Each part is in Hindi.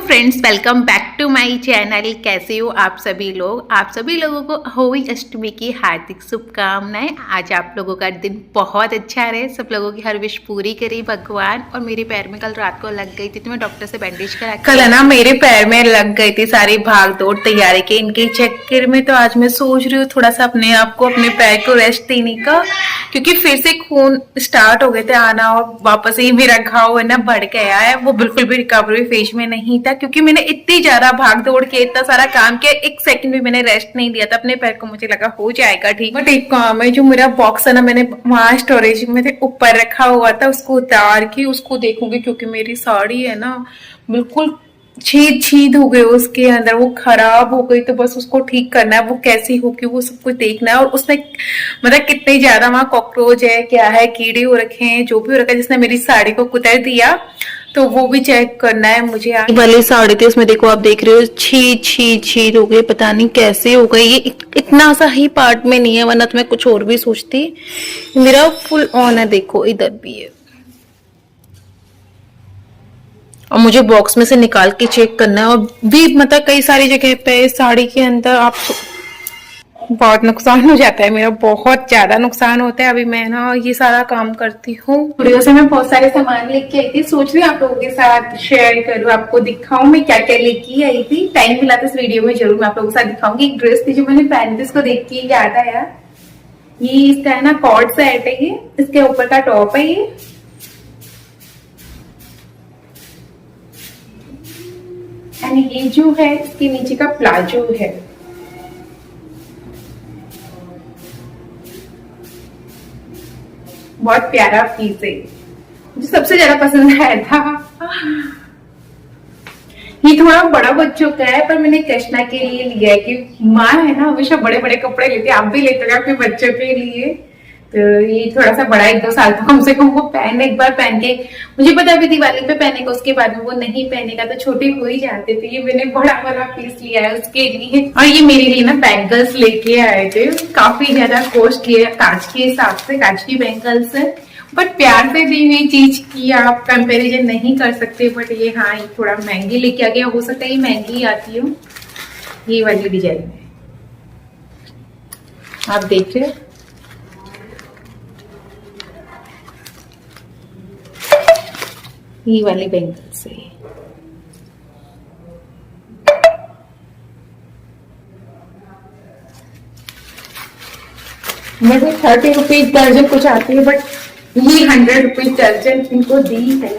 Friends, welcome back to my channel. कैसे हो आप सभी लोग? आप सभी लोगों को होली अष्टमी की हार्दिक शुभकामनाएं। आज आप लोगों का दिन बहुत अच्छा रहे, सब लोगों की हर विश पूरी करे भगवान। और मेरे पैर में कल रात को लग गई थी तो मैं डॉक्टर से बैंडेज करा कल है ना मेरे पैर में लग गई थी सारी भाग दौड़ तैयारी के इनके चक्कर में। तो आज मैं सोच रही हूँ थोड़ा सा अपने आप को, अपने पैर को रेस्ट देने का, क्योंकि फिर से खून स्टार्ट हो गए थे आना और वापस ही मेरा घाव है ना बढ़ गया है। वो बिल्कुल भी रिकवरी फेज में नहीं था क्योंकि मैंने इतनी ज्यादा भाग दौड़ के इतना सारा काम किया, एक सेकंड भी मैंने रेस्ट नहीं दिया था अपने पैर को। मुझे लगा हो जाएगा ठीक, बट एक काम है, जो मेरा बॉक्स है ना मैंने वहां स्टोरेज में ऊपर रखा हुआ था, उसको उतार के उसको देखूंगी क्योंकि मेरी साड़ी है ना बिल्कुल छेद छेद हो गए उसके अंदर, वो खराब हो गई। तो बस उसको ठीक करना है, वो कैसी होगी वो सब कुछ देखना है। और उसमें मतलब कितने ज्यादा वहां कॉकरोच है, क्या है, कीड़े हो रखे हैं, जो भी हो रखा है, जिसने मेरी साड़ी को कुतर दिया, तो वो भी चेक करना है मुझे। वाली साड़ी थी उसमें देखो, आप देख रहे हो छीद छीद छीद हो गई, पता नहीं कैसे हो गई। ये इतना सा ही पार्ट में नहीं है, वरना तो मैं कुछ और भी सोचती। मेरा फुल ऑन है, देखो इधर भी है। और मुझे बॉक्स में से निकाल के चेक करना है। और भी मतलब कई सारी जगह पे साड़ी के अंदर आप बहुत नुकसान हो जाता है, मेरा बहुत ज्यादा नुकसान होता है। अभी मैं ना ये सारा काम करती हूँ। वीडियो से मैं बहुत सारे सामान लेके आई थी, सोच रही हूँ आप लोगों के साथ शेयर करूँ, आपको दिखाऊं मैं क्या क्या लेके आई थी। टाइम मिला तो इस वीडियो में जरूर मैं आप लोगों के साथ दिखाऊंगी। एक ड्रेस थी जो मैंने पहनी थी, इसको देख के याद आया, ये इसका है ना कॉर्ड सेट है, ये इसके ऊपर का टॉप है ये, एंड ये जो है इसके नीचे का प्लाजो है। बहुत प्यारा पीस है, मुझे सबसे ज्यादा पसंद आया था। ये थोड़ा बड़ा बच्चों का है, पर मैंने कृष्णा के लिए लिया है कि माँ है ना हमेशा बड़े बड़े कपड़े लेती है, आप भी लेते हो अपने बच्चों के लिए। तो ये थोड़ा सा बड़ा, 1-2 साल तो कम से कम वो पहने, एक बार पहन के, मुझे पता है दिवाली पे पहनेगा, उसके बाद में वो नहीं पहनेगा, तो छोटे हो ही जाते थे। ये मैंने बड़ा वाला पीस लिया है उसके लिए। और ये मेरे लिए ना बैंगल्स लेके आए थे, काफी ज्यादा कॉस्टली है, कांच के हिसाब से, कांच की बैंगल्स है, बट प्यार से दी हुई चीज की आप कंपैरिजन नहीं कर सकते। बट ये हाँ, ये थोड़ा महंगी लेके आ गया, हो सकता है ये महंगी आती हो। ये वाली डिजाइन है, आप देख रहे हो, ये वाली बैंगल्स है। वैसे 30 रुपीज दर्जन कुछ आती है, बट ये 100 रुपीज दर्जन इनको दी है।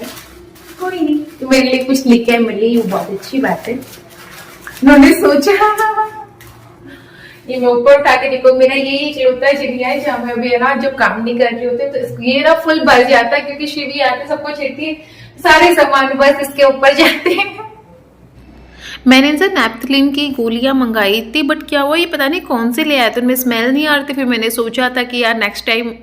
कोई नहीं, तो मेरे लिए कुछ लिखे मिली, ये बहुत अच्छी बात है। उन्होंने सोचा ये मैं ऊपर उठा के देखो, मेरा ये इकलौता चिड़िया है जहाँ मैं अभी है ना जब काम नहीं कर रही होती तो ये ना फुल भर जाता है, क्योंकि शिवी आते सबको छेड़ती है, सारे सामान बस इसके ऊपर जाते हैं। मैंने इनसे नैप्थलिन की गोलियां मंगाई थी, बट क्या हुआ ये पता नहीं कौन से ले आए थे, उनमें स्मेल नहीं आ रही थी। फिर मैंने सोचा था कि यार नेक्स्ट टाइम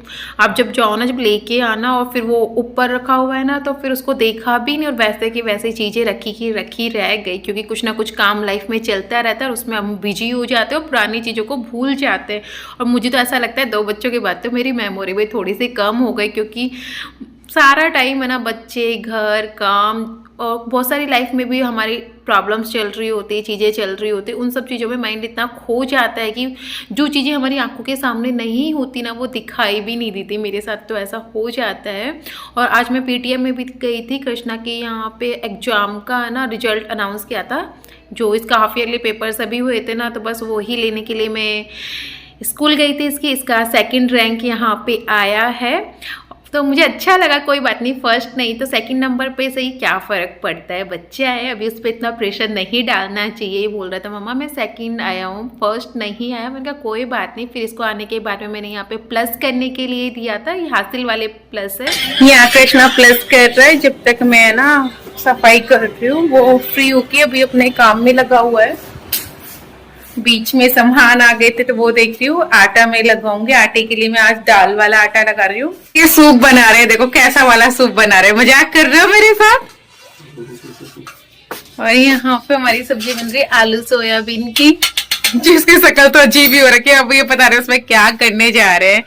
आप जब जाओ ना, जब लेके आना, और फिर वो ऊपर रखा हुआ है ना, तो फिर उसको देखा भी नहीं, और वैसे की वैसे चीज़ें रखी की रखी रह गई, क्योंकि कुछ ना कुछ काम लाइफ में चलता रहता है और उसमें हम बिजी हो जाते हैं और पुरानी चीज़ों को भूल जाते हैं। और मुझे तो ऐसा लगता है 2 बच्चों के बाद तो मेरी मेमोरी भी थोड़ी सी कम हो गई, क्योंकि सारा टाइम है ना बच्चे, घर, काम, और बहुत सारी लाइफ में भी हमारी प्रॉब्लम्स चल रही होती है, चीज़ें चल रही होती है, उन सब चीज़ों में माइंड इतना खो जाता है कि जो चीज़ें हमारी आंखों के सामने नहीं होती ना, वो दिखाई भी नहीं देती। मेरे साथ तो ऐसा हो जाता है। और आज मैं पीटीएम में भी गई थी, कृष्णा के यहाँ पे एग्जाम का ना रिजल्ट अनाउंस किया था, जो इसका हाफ ईयरली पेपर्स अभी हुए थे ना, तो बस वो ही लेने के लिए मैं स्कूल गई थी। इसका 2nd रैंक यहाँ पे आया है, तो मुझे अच्छा लगा। कोई बात नहीं, फर्स्ट नहीं तो 2nd नंबर पे से ही क्या फ़र्क पड़ता है, बच्चा है अभी, उस पर इतना प्रेशर नहीं डालना चाहिए। ये बोल रहा था मम्मा मैं 2nd आया हूँ, फर्स्ट नहीं आया। मैंने कहा कोई बात नहीं। फिर इसको आने के बाद में मैंने यहाँ पे प्लस करने के लिए दिया था, ये हासिल वाले प्लस है। यहाँ कृष्णा प्लस कर रहा है, जब तक मैं ना सफाई कर रही हूँ, वो फ्री होके अभी अपने काम में लगा हुआ है। बीच में सामान आ गए थे तो वो देख रही हूँ, आटा में लगाऊंगी। आटे के लिए मैं आज दाल वाला आटा लगा रही हूँ। ये सूप बना रहे हैं, देखो कैसा वाला सूप बना रहे हैं, मजाक कर रहे हो मेरे साथ। और यहाँ पे हमारी सब्जी बन रही है आलू सोयाबीन की, जिसकी शक्ल तो अजीब ही हो रखी है। अब ये पता रहे उसमें क्या करने जा रहे हैं,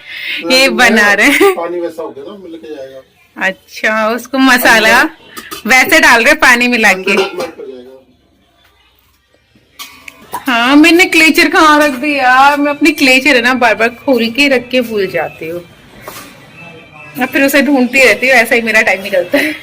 ये बना रहे हैं। पानी वैसा हो गया ना, मिल के जाएगा। अच्छा, उसको मसाला वैसे डाल रहे पानी मिला के। हाँ, मैंने क्लेचर कहाँ रख दिया। मैं अपनी क्लेचर है ना बार बार खोल के रख के भूल जाती हूँ, अब फिर उसे ढूंढती रहती हूँ, ऐसा ही मेरा टाइम निकलता है।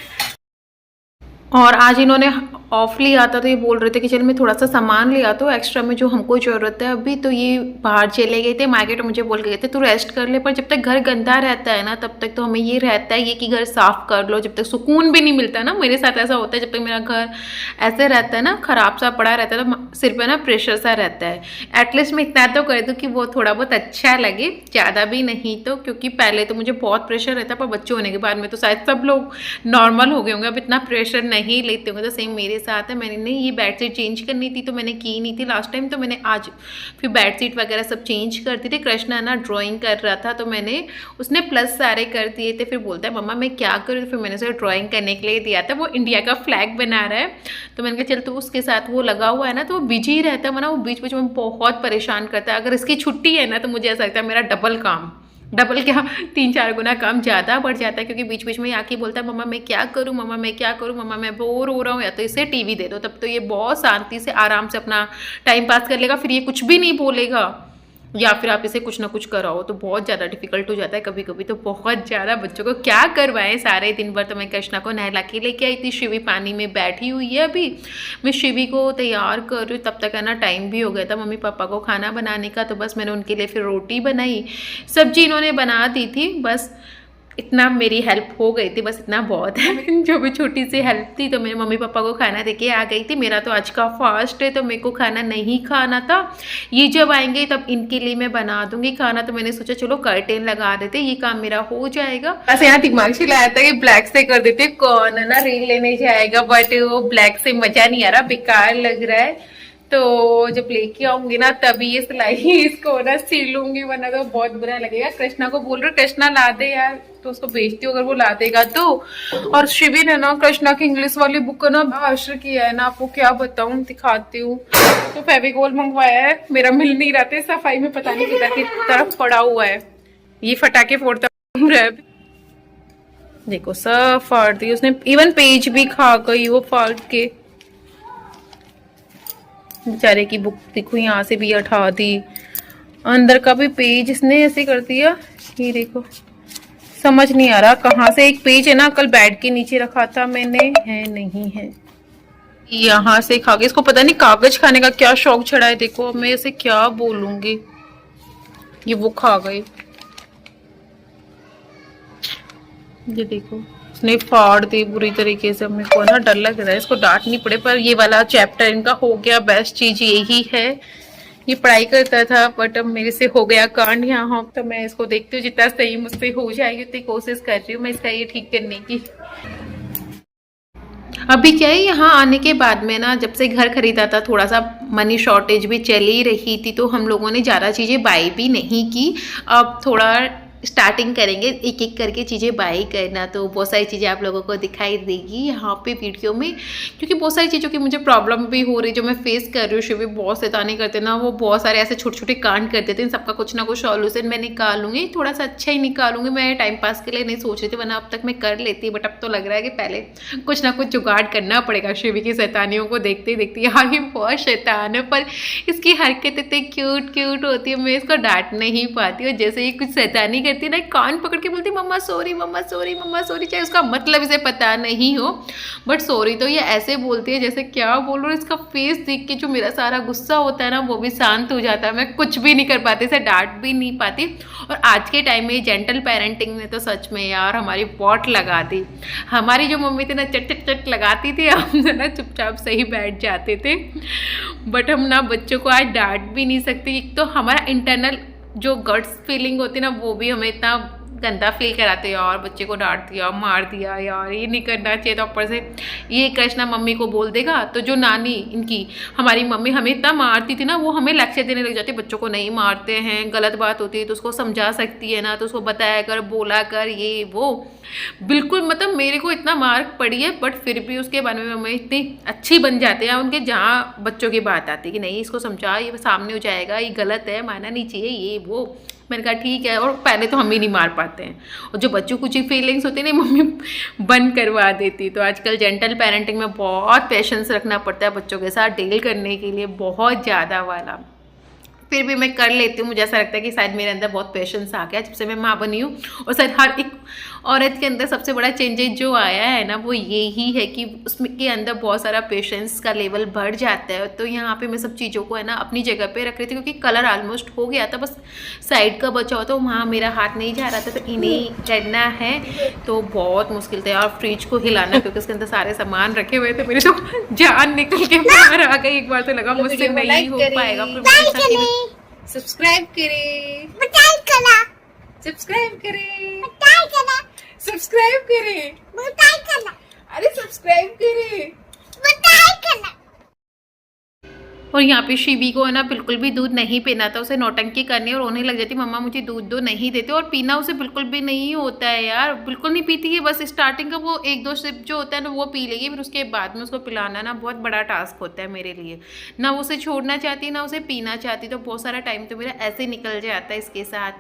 और आज इन्होंने ऑफ लिया था तो ये बोल रहे थे कि चल मैं थोड़ा सा सामान ले आता हूँ एक्स्ट्रा में जो हमको ज़रूरत है अभी, तो ये बाहर चले गए थे मार्केट। मुझे बोल के गए थे तू रेस्ट कर ले, पर जब तक घर गंदा रहता है ना तब तक तो हमें ये रहता है ये कि घर साफ कर लो, जब तक सुकून भी नहीं मिलता ना। मेरे साथ ऐसा होता है, जब तक मेरा घर ऐसे रहता है ना खराब सा पड़ा रहता है तो सिर पर ना प्रेशर सा रहता है। एटलीस्ट मैं इतना तो कर दूँ कि वो थोड़ा बहुत अच्छा लगे, ज़्यादा भी नहीं तो, क्योंकि पहले तो मुझे बहुत प्रेशर रहता है, पर बच्चे होने के बाद में तो शायद सब लोग नॉर्मल हो गए होंगे, अब इतना प्रेशर नहीं लेते होंगे। तो सेम मेरे साथ है, मैंने ये बेडशीट चेंज करनी थी तो मैंने की नहीं थी लास्ट टाइम, तो मैंने आज फिर बेडशीट वगैरह सब चेंज कर दी थी। कृष्णा ना ड्राइंग कर रहा था तो मैंने उसने प्लस सारे कर दिए थे, फिर बोलता है मम्मा मैं क्या करूँ, फिर मैंने उसे ड्राइंग करने के लिए दिया था। वो इंडिया का फ्लैग बना रहा है तो मैंने कहा चल तो उसके साथ वो लगा हुआ है ना तो वो बिजी रहता है, वरना वो बीच बीच में बहुत परेशान करता है। अगर इसकी छुट्टी है ना तो मुझे ऐसा लगता है मेरा डबल काम, डबल क्या 3-4 गुना काम ज़्यादा बढ़ जाता है, क्योंकि बीच बीच में आके बोलता है मम्मा मैं क्या करूँ, मम्मा मैं क्या करूँ, मम्मा मैं बोर हो रहा हूँ, या तो इसे टीवी दे दो। तब तो ये बहुत शांति से आराम से अपना टाइम पास कर लेगा, फिर ये कुछ भी नहीं बोलेगा, या फिर आप इसे कुछ ना कुछ कराओ तो बहुत ज़्यादा डिफिकल्ट हो जाता है कभी कभी। तो बहुत ज़्यादा बच्चों को क्या करवाएं सारे दिन भर। तो मैं कृष्णा को नहला के लेके आई थी, शिवी पानी में बैठी हुई है अभी, मैं शिवी को तैयार कर रही हूँ। तब तक है ना टाइम भी हो गया था मम्मी पापा को खाना बनाने का, तो बस मैंने उनके लिए फिर रोटी बनाई, सब्जी इन्होंने बना दी थी, बस इतना मेरी हेल्प हो गई थी, बस इतना बहुत है। जो भी छोटी सी हेल्प थी, तो मेरे मम्मी पापा को खाना देके आ गई थी। मेरा तो आज का फास्ट है तो मेरे को खाना नहीं खाना था, ये जब आएंगे तब इनके लिए मैं बना दूंगी खाना। तो मैंने सोचा चलो कर्टेन लगा देते, ये काम मेरा हो जाएगा। बस यहाँ दिमाग से लाया था कि ब्लैक से कर देते, कौन है ना रील लेने जाएगा, बट वो ब्लैक से मजा नहीं आ रहा, बेकार लग रहा है। तो जब लेके आऊंगी ना तभी ये सिलाई इसको ना सिलूंगी, वरना तो बहुत बुरा लगेगा। कृष्णा को बोल रहे कृष्णा ला दे यार, तो उसको भेजती हूँ अगर वो ला देगा तो। और शिवी ने ना कृष्णा की इंग्लिश वाली बुक का ना भाषण किया है ना, आपको क्या बताऊं, दिखाती हूँ। तो फेविकोल मंगवाया है, मेरा मिल नहीं रहा था सफाई में, पता नहीं किधर की तरफ पड़ा हुआ है, ये फटाके फोड़ता है। देखो सब फाड़ दी उसने, इवन पेज भी खा गई वो फाड़ के, बेचारे की बुक देखो यहाँ से भी हटा दी, अंदर का भी पेज इसने ऐसे कर दिया। ये देखो समझ नहीं आ रहा कहाँ से, एक पेज है ना कल बेड के नीचे रखा था मैंने, है नहीं है, यहाँ से खा गए। इसको पता नहीं कागज खाने का क्या शौक चढ़ा है, देखो मैं इसे क्या बोलूंगी, ये वो खा गए। ये देखो उसने फाड़ दी बुरी तरीके से, मेरे को ना डर लग रहा है इसको डांट नहीं पड़े, पर ये वाला चैप्टर इनका हो गया। बेस्ट चीज यही है, ये पढ़ाई करता था बट अब मेरे से हो गया कांड यहाँ, तो मैं इसको देखती हूँ जितना सही मुझसे हो जाएगी उतनी कोशिश कर रही हूँ मैं इसका ये ठीक करने की। अभी क्या है, यहाँ आने के बाद में ना जब से घर खरीदा था थोड़ा सा मनी शॉर्टेज भी चल ही रही थी, तो हम लोगों ने ज़्यादा चीज़ें बाई भी नहीं की। अब थोड़ा स्टार्टिंग करेंगे एक एक करके चीज़ें बाई करना, तो बहुत सारी चीज़ें आप लोगों को दिखाई देगी यहाँ पे वीडियो में, क्योंकि बहुत सारी चीज़ों की मुझे प्रॉब्लम भी हो रही जो मैं फेस कर रही हूँ। शिवी बहुत शैतानी करते ना, वो बहुत सारे ऐसे छोटे छोटे कांड कर देते हैं, सबका कुछ ना कुछ सॉल्यूशन मैं निकालूंगी, थोड़ा सा अच्छा ही निकालूंगी। मैं टाइम पास के लिए नहीं सोच रही थी, वरना अब तक मैं कर लेती, बट अब तो लग रहा है कि पहले कुछ ना कुछ जुगाड़ करना पड़ेगा। शिवी की शैतानियों को देखते देखते, यहाँ ये बहुत शैतान है पर इसकी हरकत इतनी क्यूट क्यूट होती है, मैं इसको डांट नहीं पाती, और जैसे ही कुछ शैतानी करती है ना कान पकड़ के बोलती मम्मा सॉरी मम्मा सॉरी मम्मा सॉरी, चाहे उसका मतलब इसे पता नहीं हो, बट सॉरी तो ये ऐसे बोलती है जैसे क्या बोल रहा हूँ। इसका फेस देख के जो मेरा सारा गुस्सा होता है ना वो भी शांत हो जाता है, मैं कुछ भी नहीं कर पाती, इसे डांट भी नहीं पाती। और आज के टाइम में जेंटल पेरेंटिंग ने तो सच में यार हमारी बहुत लगा दी। हमारी जो मम्मी थी ना चट चट चट लगाती थी, हम ना चुपचाप सही बैठ जाते थे, बट हम ना बच्चों को आज डांट भी नहीं सकते। एक तो हमारा इंटरनल जो गट्स फीलिंग होती है ना वो भी हमें इतना गंदा फील कराते हैं, और बच्चे को डांट दिया मार दिया, यार ये नहीं करना चाहिए। तो ऊपर से ये कृष्णा मम्मी को बोल देगा, तो जो नानी इनकी हमारी मम्मी हमें इतना मारती थी ना, वो हमें लेक्चर देने लग जाती, बच्चों को नहीं मारते हैं, गलत बात होती है तो उसको समझा सकती है ना, तो उसको बताया कर बोला कर ये वो। बिल्कुल मतलब मेरे को इतना मार्क पड़ी है, बट फिर भी उसके बारे में मम्मी इतनी अच्छी बन जाते हैं उनके, जहाँ बच्चों की बात आती है कि नहीं इसको समझा, ये सामने हो जाएगा, ये गलत है मानना नहीं चाहिए ये वो। मैंने कहा ठीक है, और पहले तो हम ही नहीं मार पाते हैं, और जो बच्चों कुछ फीलिंग्स होती है ना मम्मी बंद करवा देती। तो आजकल जेंटल पेरेंटिंग में बहुत पेशेंस रखना पड़ता है बच्चों के साथ डील करने के लिए, बहुत ज़्यादा वाला। फिर भी मैं कर लेती हूँ, मुझे ऐसा लगता है कि शायद मेरे अंदर बहुत पेशेंस आ गया जब से मैं माँ बनी हूँ। और शायद हर एक औरत के अंदर सबसे बड़ा चेंजेस जो आया है ना वो यही है कि उसमें के अंदर बहुत सारा पेशेंस का लेवल बढ़ जाता है। तो यहाँ पे मैं सब चीज़ों को है ना अपनी जगह पे रख रही थी, क्योंकि कलर ऑलमोस्ट हो गया था, बस साइड का बचा हुआ था, वहाँ मेरा हाथ नहीं जा रहा था, तो इन्हें करना है तो बहुत मुश्किल था। और फ्रिज को हिलाना, क्योंकि उसके अंदर सारे सामान रखे हुए थे, मेरी तो जान निकल के बाहर आ गई। एक बार तो लगा मुझसे नहीं हो पाएगा। सब्सक्राइब करें, सब्सक्राइब करें, सब्सक्राइब करें, अरे सब्सक्राइब करें। और यहाँ पे शिवी को है ना बिल्कुल भी दूध नहीं पीना था, उसे नौटंकी करनी और रोने लग जाती, मम्मा मुझे दूध दो, नहीं देते। और पीना उसे बिल्कुल भी नहीं होता है यार, बिल्कुल नहीं पीती है। बस स्टार्टिंग का वो 1-2 सिप जो होता है ना वो पी लेगी, फिर उसके बाद में उसको पिलाना ना बहुत बड़ा टास्क होता है मेरे लिए। ना उसे छोड़ना चाहती ना उसे पीना चाहती, तो बहुत सारा टाइम तो मेरा ऐसे निकल जाता है इसके साथ।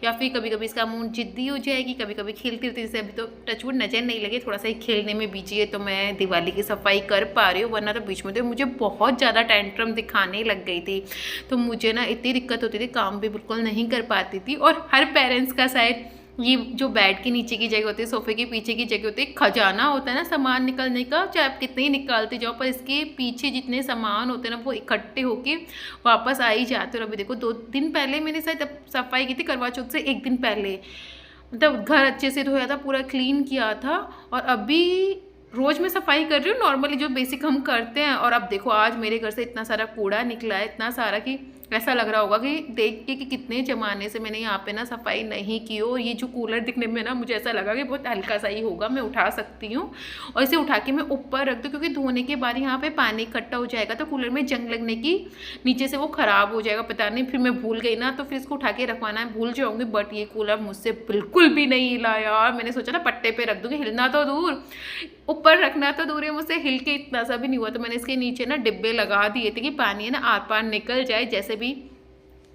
या फिर कभी कभी इसका मुँह जिद्दी हो जाएगी, कभी कभी खेलती रहती, जैसे अभी तो टचवुड नजर नहीं लगे, थोड़ा सा ही खेलने में बिजी है, तो मैं दिवाली की सफाई कर पा रही हूँ, वरना तो बीच में तो मुझे बहुत ज़्यादा टेंट्रम खाने लग गई थी। तो मुझे ना इतनी दिक्कत होती थी, काम भी बिल्कुल नहीं कर पाती थी। और हर पेरेंट्स का शायद ये जो बेड के नीचे की जगह होती है, सोफे के पीछे की जगह होती है, खजाना होता है ना सामान निकलने का, चाहे आप कितने ही निकालते जाओ, पर इसके पीछे जितने सामान होते हैं ना वो इकट्ठे होके वापस आ ही जाते। और अभी देखो 2 दिन पहले मैंने शायद सफाई की थी, करवा चौथ से 1 दिन पहले, मतलब घर अच्छे से धोया था, पूरा क्लीन किया था। और अभी रोज़ मैं सफाई कर रही हूँ नॉर्मली जो बेसिक हम करते हैं। और अब देखो आज मेरे घर से इतना सारा कूड़ा निकला है, इतना सारा कि ऐसा लग रहा होगा कि देख के कि कितने ज़माने से मैंने यहाँ पे ना सफाई नहीं की हो। और ये जो कूलर दिखने में ना मुझे ऐसा लगा कि बहुत हल्का सा ही होगा, मैं उठा सकती हूँ, और इसे उठा के मैं ऊपर रख दूँ, क्योंकि धोने के बाद यहाँ पे पानी इकट्ठा हो जाएगा तो कूलर में जंग लगने की, नीचे से वो ख़राब हो जाएगा। पता नहीं फिर मैं भूल गई ना, तो फिर इसको उठा के रखवाना है, भूल जाऊँगी। बट ये कूलर मुझसे बिल्कुल भी नहीं हिला यार, मैंने सोचा ना पट्टे पर रख दूँगी, हिलना तो दूर, ऊपर रखना तो दूर है, मुझसे हिल के इतना सा भी नहीं हुआ। तो मैंने इसके नीचे ना डिब्बे लगा दिए थे कि पानी है ना आर पार निकल जाए जैसे भी।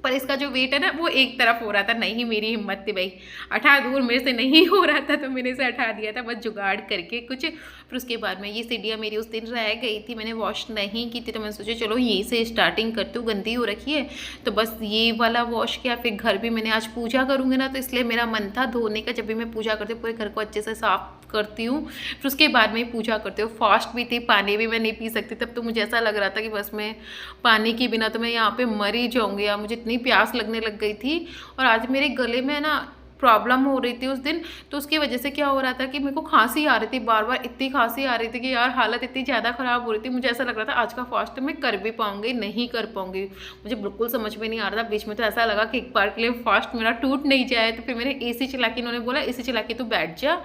पर इसका जो वेट है ना वो एक तरफ हो रहा था, नहीं मेरी हिम्मत थी भाई, हटा दूर, मेरे से नहीं हो रहा था, तो मैंने इसे हटा दिया था बस जुगाड़ करके कुछ। फिर उसके बाद में ये सीढ़ियाँ मेरी उस दिन रह गई थी, मैंने वॉश नहीं की थी, तो मैंने सोचा चलो यहीं से स्टार्टिंग करती हूँ, गंदी हो रखी है तो बस ये वाला वॉश किया। फिर घर भी मैंने आज पूजा करूँगी ना, तो इसलिए मेरा मन था धोने का। जब भी मैं पूजा करती हूँ पूरे घर को अच्छे से साफ करती हूँ, फिर उसके बाद में पूजा करती हूँ। फास्ट भी थी, पानी भी मैं नहीं पी सकती, तब तो मुझे ऐसा लग रहा था कि बस मैं पानी के बिना तो मैं यहाँ पे मर ही जाऊँगी यार, मुझे इतनी प्यास लगने लग गई थी। और आज मेरे गले में ना प्रॉब्लम हो रही थी उस दिन, तो उसकी वजह से क्या हो रहा था कि मेरे को खांसी आ रही थी, बार बार इतनी खांसी आ रही थी कि यार हालत इतनी ज़्यादा ख़राब हो रही थी। मुझे ऐसा लग रहा था आज का फास्ट मैं कर भी पाऊँगी नहीं कर पाऊँगी, मुझे बिल्कुल समझ में नहीं आ रहा था। बीच में तो ऐसा लगा कि एक बार के लिए फास्ट मेरा टूट नहीं जाए। तो फिर मैंने AC चला के, इन्होंने बोला AC चला के तू बैठ जा,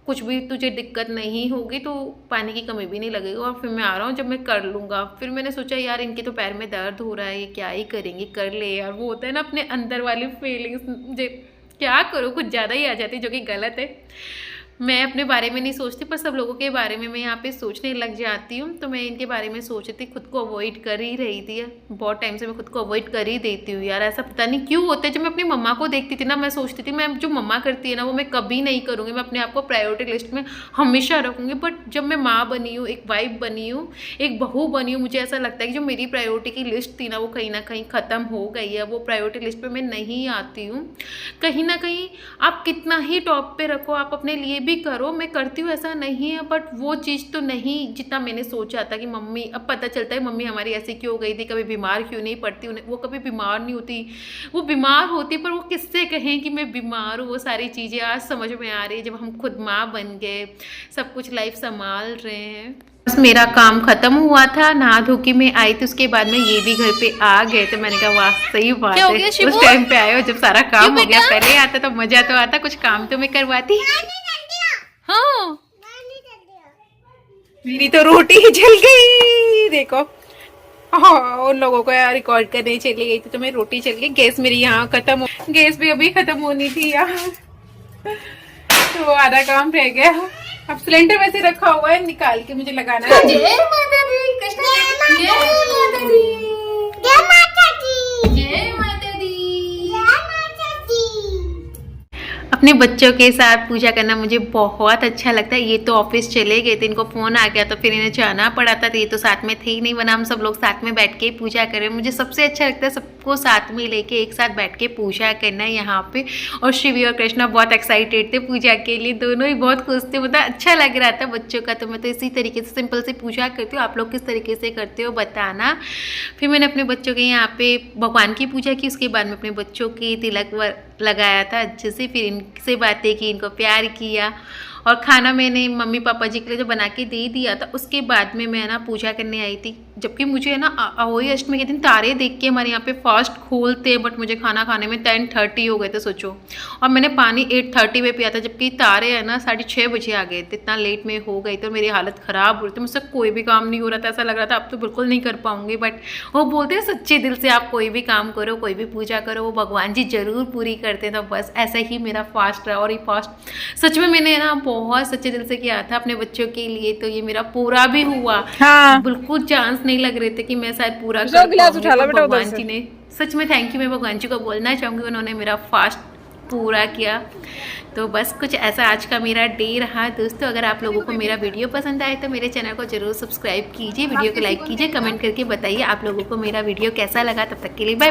कुछ भी तुझे दिक्कत नहीं होगी, तो पानी की कमी भी नहीं लगेगी। और फिर मैं आ रहा हूँ जब मैं कर लूँगा। फिर मैंने सोचा यार इनके तो पैर में दर्द हो रहा है, ये क्या ही करेंगे, कर ले यार। वो होता है ना अपने अंदर वाली फीलिंग्स, मुझे क्या करूँ कुछ ज़्यादा ही आ जाती, जो कि गलत है। मैं अपने बारे में नहीं सोचती, पर सब लोगों के बारे में मैं यहाँ पे सोचने लग जाती हूँ। तो मैं इनके बारे में सोच रही थी, खुद को अवॉइड कर ही रही थी। बहुत टाइम से मैं खुद को अवॉइड कर ही देती हूँ यार, ऐसा पता नहीं क्यों होता है। जब मैं अपनी मम्मा को देखती थी ना, मैं सोचती थी मैं जो मम्मा करती है ना वो मैं कभी नहीं करूँगी, मैं अपने आप को प्रायोरिटी लिस्ट में हमेशा रखूँगी। बट जब मैं माँ बनी हूँ, एक वाइफ बनी हूँ, एक बहू बनी हूँ, मुझे ऐसा लगता है कि जो मेरी प्रायोरिटी की लिस्ट थी ना वो कहीं ना कहीं ख़त्म हो गई है। वो प्रायोरिटी लिस्ट पर मैं नहीं आती हूँ। कहीं ना कहीं आप कितना ही टॉप पे रखो, आप अपने लिए भी करो, मैं करती हूँ ऐसा नहीं है, बट वो चीज़ तो नहीं जितना मैंने सोचा था कि मम्मी, अब पता चलता है मम्मी हमारी ऐसी क्यों हो गई थी, कभी बीमार क्यों नहीं पड़ती, उन्हें वो कभी बीमार नहीं होती, वो बीमार होती पर वो किससे कहें कि मैं बीमार हूँ। वो सारी चीज़ें आज समझ में आ रही है जब हम खुद माँ बन गए, सब कुछ लाइफ संभाल रहे हैं। बस मेरा काम खत्म हुआ था, नहा धो के मैं आई थी, उसके बाद में ये भी घर पे आ गए। तो मैंने कहा वाह सही बात है, उस टाइम पे आए हो जब सारा काम हो गया। पहले आता तो मजा तो आता, कुछ काम तो मैं करवाती। हाँ मेरी तो रोटी ही जल गई देखो। हाँ उन लोगों को यार रिकॉर्ड करने चली गई थी तो मैं रोटी चल गई। गैस मेरी यहाँ खत्म हो, गैस भी अभी खत्म होनी थी यार, तो आधा काम रह गया। अब सिलेंडर वैसे रखा हुआ है, निकाल के मुझे लगाना है। जय माता दी, कृष्ण जय माता दी, जय माता दी, जय माता दी, जय माता अपने बच्चों के साथ पूजा करना मुझे बहुत अच्छा लगता है। ये तो ऑफिस चले गए थे, इनको फ़ोन आ गया तो फिर इन्हें जाना पड़ा था, तो ये तो साथ में थे ही नहीं, वरना हम सब लोग साथ में बैठ के पूजा करें। मुझे सबसे अच्छा लगता है सबको साथ में लेके एक साथ बैठ के पूजा करना यहाँ पे। और शिवी और कृष्णा बहुत एक्साइटेड थे पूजा के लिए, दोनों ही बहुत खुश थे, मतलब अच्छा लग रहा था बच्चों का। तो मैं तो इसी तरीके से सिंपल से पूजा करती हूँ, आप लोग किस तरीके से करते हो बताना। फिर मैंने अपने बच्चों के यहाँ पे भगवान की पूजा की, उसके बाद में अपने बच्चों की तिलक लगाया था अच्छे से, फिर इनसे बातें की, इनको प्यार किया। और खाना मैंने मम्मी पापा जी के लिए जो बना के दे दिया था, उसके बाद में मैं ना पूजा करने आई थी। जबकि मुझे है ना अहोई अष्टमी के दिन तारे देख के हमारे यहाँ पे फास्ट खोलते हैं, बट मुझे खाना खाने में 10:30 हो गए थे सोचो। और मैंने पानी 8:30 पे पिया था, जबकि तारे है ना 6:30 बजे आ गए थे, इतना लेट में हो गई तो मेरी हालत ख़राब हो रही थी, मुझसे कोई भी काम नहीं हो रहा था, ऐसा लग रहा था अब तो बिल्कुल नहीं कर पाऊंगी। बट वो बोलते हैं सच्चे दिल से आप कोई भी काम करो, कोई भी पूजा करो, वो भगवान जी जरूर पूरी करते हैं। तो बस ऐसा ही मेरा फास्ट रहा, और ये फास्ट सच में मैंने ना बहुत सच्चे दिल से किया था अपने बच्चों के लिए, तो ये मेरा पूरा भी हुआ। हाँ। बिल्कुल चांस नहीं लग रहे थे कि मैं शायद पूरा कर पाऊंगी, तो भगवान जी ने सच में थैंक यू मैं भगवान जी को बोलना चाहूँगी, उन्होंने मेरा फास्ट पूरा किया। तो बस कुछ ऐसा आज का मेरा डे रहा दोस्तों। अगर आप लोगों को मेरा वीडियो पसंद आए तो मेरे चैनल को जरूर सब्सक्राइब कीजिए, वीडियो को लाइक कीजिए, कमेंट करके बताइए आप लोगों को मेरा वीडियो कैसा लगा। तब तक के लिए बाय।